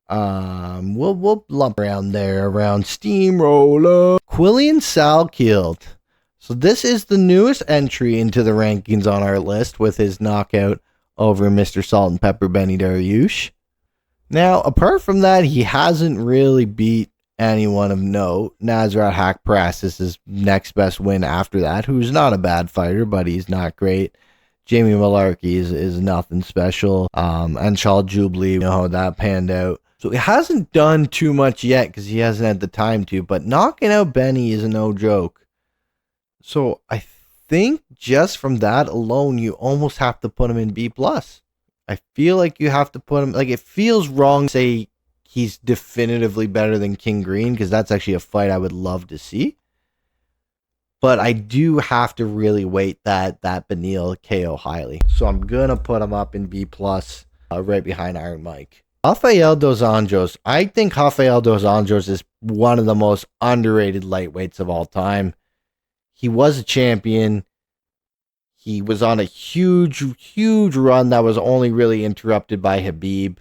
We'll lump around there around Steamroller. Quillian Salkield. So this is the newest entry into the rankings on our list with his knockout over Mr. Salt and Pepper Benny Dariush. Now, apart from that, he hasn't really beat anyone of note. Nasrat Haqparast is his next best win after that, who's not a bad fighter, but he's not great. Jamie Malarkey is nothing special. Anshul Jubilee, you know how that panned out. So he hasn't done too much yet because he hasn't had the time to, but knocking out Benny is no joke. So I think just from that alone, you almost have to put him in B+. I feel like you have to put him, like, it feels wrong to say he's definitively better than King Green, because that's actually a fight I would love to see. But I do have to really weight that Beneil KO highly. So I'm going to put him up in B+, right behind Iron Mike. Rafael Dos Anjos. I think Rafael Dos Anjos is one of the most underrated lightweights of all time. He was a champion. He was on a huge run that was only really interrupted by Khabib.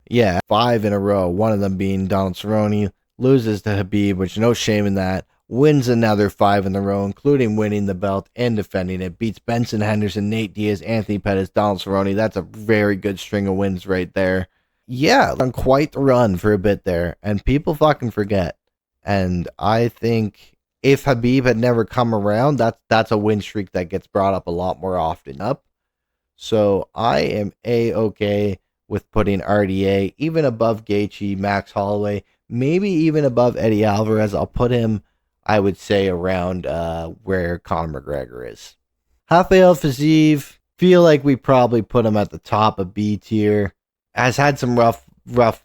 Yeah, 5 in a row. One of them being Donald Cerrone. Loses to Khabib, which no shame in that. Wins another 5 in a row, including winning the belt and defending it. Beats Benson Henderson, Nate Diaz, Anthony Pettis, Donald Cerrone. That's a very good string of wins right there. Yeah, on quite the run for a bit there. And people fucking forget. And I think if Khabib had never come around, that's a win streak that gets brought up a lot more often. So I am A-okay with putting RDA even above Gaethje, Max Holloway, maybe even above Eddie Alvarez. I'll put him, I would say, around where Conor McGregor is. Rafael Fiziev, feel like we probably put him at the top of B tier. Has had some rough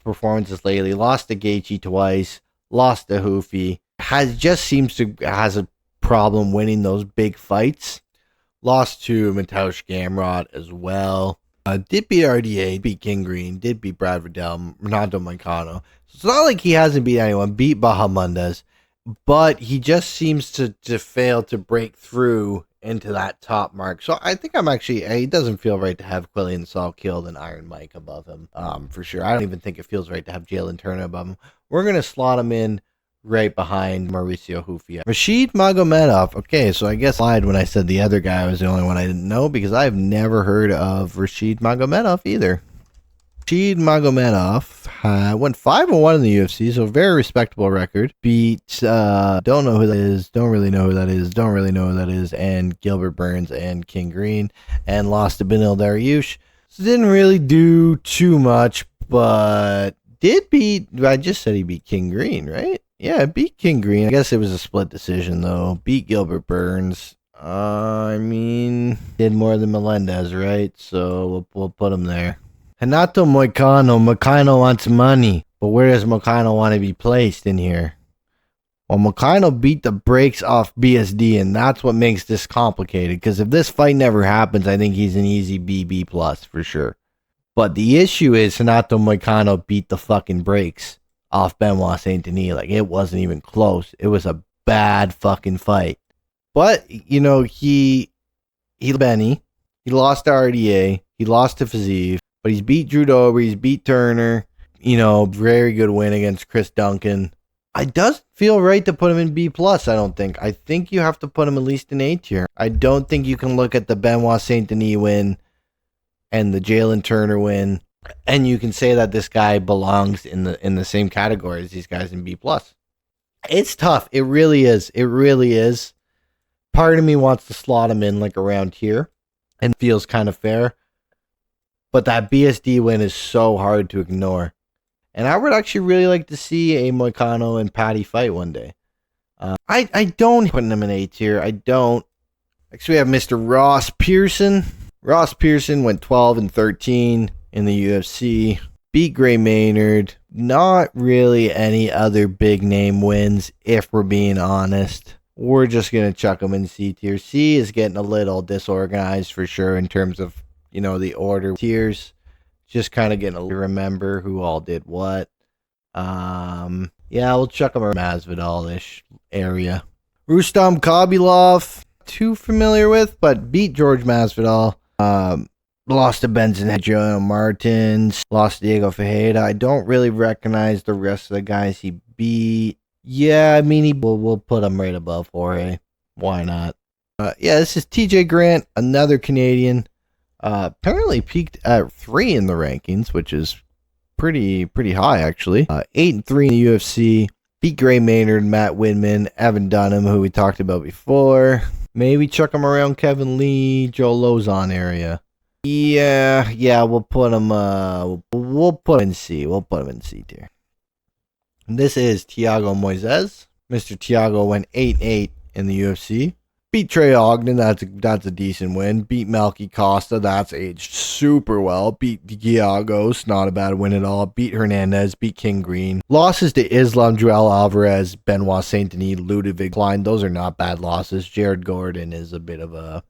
performances lately. Lost to Gaethje twice. Lost to Hoofy. Has a problem winning those big fights. Lost to Mateusz Gamrot as well. Did beat RDA, beat King Green, did beat Brad Riddell, Renato Moicano. So it's not like he hasn't beat anyone. Beat Bahamondes, but he just seems to fail to break through into that top mark. So I think it doesn't feel right to have Quillian Salkield and Iron Mike above him, for sure. I don't even think it feels right to have Jalen Turner above him. We're going to slot him in right behind Mauricio Hufia. Rashid Magomedov. Okay, so I guess I lied when I said the other guy was the only one I didn't know, because I've never heard of Rashid Magomedov either. Rashid Magomedov went 5-1 in the UFC, so a very respectable record. Beat, don't know who that is, don't really know who that is, and Gilbert Burns and King Green, and lost to Beneil Dariush. So didn't really do too much, but did beat, I just said he beat King Green, right? Yeah, beat King Green. I guess it was a split decision, though. Beat Gilbert Burns. I mean, did more than Melendez, right? So we'll put him there. Renato Moicano. Moicano wants money. But where does Moicano want to be placed in here? Well, Moicano beat the brakes off BSD, and that's what makes this complicated. Because if this fight never happens, I think he's an easy BB plus for sure. But the issue is Renato Moicano beat the fucking brakes off Benoit Saint Denis. Like, it wasn't even close. It was a bad fucking fight. But, you know, he Benny. He lost to RDA. He lost to Fiziev. But he's beat Drew Dober. He's beat Turner. You know, very good win against Chris Duncan. It doesn't feel right to put him in B+, I don't think. I think you have to put him at least in A tier. I don't think you can look at the Benoit Saint Denis win and the Jalen Turner win, and you can say that this guy belongs in the same category as these guys in B+. It's tough. It really is. It really is. Part of me wants to slot him in like around here and feels kind of fair. But that BSD win is so hard to ignore. And I would actually really like to see a Moicano and Patty fight one day. I don't put him in A tier. I don't. Next we have Mr. Ross Pearson. Ross Pearson went 12-13 in the UFC. Beat Gray Maynard. Not really any other big name wins, if we're being honest. We're just going to chuck him in C tier. C is getting a little disorganized for sure in terms of, you know, the order tiers. Just kind of getting to remember who all did what. Yeah, we'll chuck him around Masvidal-ish area. Rustam Khabilov, too familiar with, but beat George Masvidal. Lost to Benson Hedgerow Martins. Lost to Diego Ferreira. I don't really recognize the rest of the guys he beat. Yeah, I mean, we'll put him right above Jorge. Why not? Yeah, this is TJ Grant, another Canadian. Apparently peaked at 3 in the rankings, which is pretty high actually. 8-3 in the UFC. Beat Gray Maynard, Matt Widman, Evan Dunham, who we talked about before. Maybe chuck him around Kevin Lee, Joe Lozon area. Yeah, we'll put him. We'll put him in C. We'll put him in C tier. And this is Thiago Moises. Mr. Thiago went 8-8 in the UFC. Beat Trey Ogden, that's a decent win. Beat Malky Costa, that's aged super well. Beat Giagos, not a bad win at all. Beat Hernandez, beat King Green. Losses to Islam, Joel Alvarez, Benoit Saint Denis, Ludovic Klein, those are not bad losses. Jared Gordon is a bit of an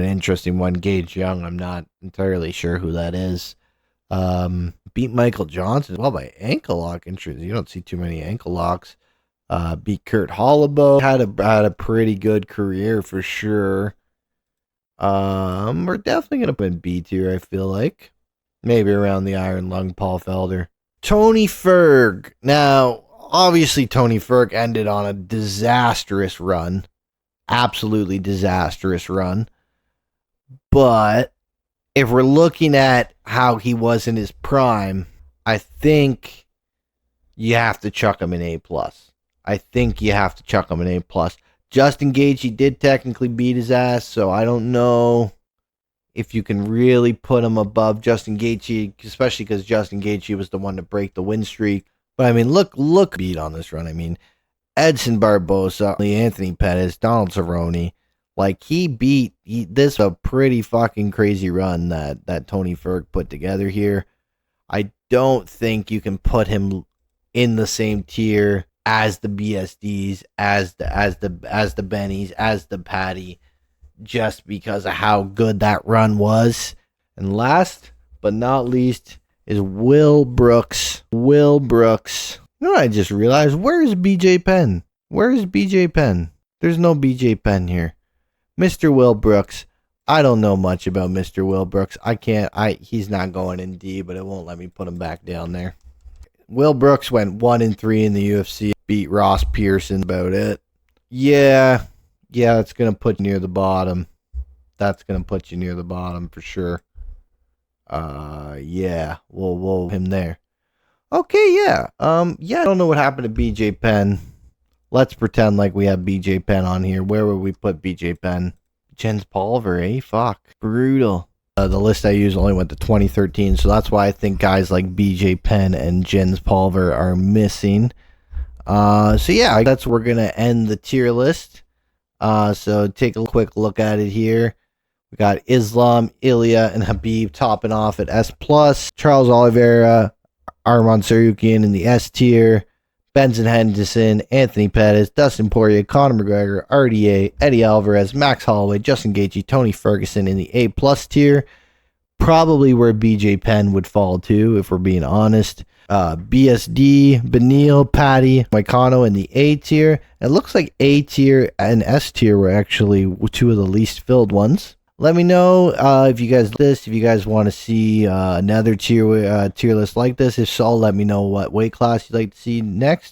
interesting one. Gage Young, I'm not entirely sure who that is. Beat Michael Johnson, well, by ankle lock. Interesting. You don't see too many ankle locks. Beat Kurt Holloway. Had a pretty good career for sure. We're definitely gonna put in B tier, I feel like. Maybe around the Iron Lung Paul Felder. Tony Ferg. Now, obviously Tony Ferg ended on a disastrous run. Absolutely disastrous run. But if we're looking at how he was in his prime, I think you have to chuck him in A+. I think you have to chuck him in A+. Justin Gaethje did technically beat his ass, so I don't know if you can really put him above Justin Gaethje, especially because Justin Gaethje was the one to break the win streak. But I mean, look beat on this run. I mean, Edson Barbosa, Anthony Pettis, Donald Cerrone, like this a pretty fucking crazy run that Tony Ferg put together here. I don't think you can put him in the same tier as the BSDs, as the Bennies, as the Patty, just because of how good that run was. And last but not least is Will Brooks. Will Brooks. You know what I just realized? Where is BJ Penn? Where is BJ Penn? There's no BJ Penn here. Mr. Will Brooks. I don't know much about Mr. Will Brooks. He's not going in D, but it won't let me put him back down there. Will Brooks went 1-3 in the UFC. Beat Ross Pearson, about it. Yeah, it's going to put you near the bottom. That's going to put you near the bottom for sure. Yeah, we'll him there. Okay, yeah. I don't know what happened to BJ Penn. Let's pretend like we have BJ Penn on here. Where would we put BJ Penn? Jens Pulver, Fuck. Brutal. The list I use only went to 2013, so that's why I think guys like BJ Penn and Jens Pulver are missing. So yeah, that's where we're going to end the tier list. So take a quick look at it here. We got Islam, Ilya, and Habib topping off at S+. Charles Oliveira, Arman Sarukian in the S tier. Benson Henderson, Anthony Pettis, Dustin Poirier, Conor McGregor, RDA, Eddie Alvarez, Max Holloway, Justin Gaethje, Tony Ferguson in the A+ tier. Probably where BJ Penn would fall to, if we're being honest. BSD, Beneil, Patty, Moicano in the A tier. It looks like A tier and S tier were actually two of the least filled ones. Let me know if you guys if you guys want to see another tier list like this. If so, let me know what weight class you'd like to see next.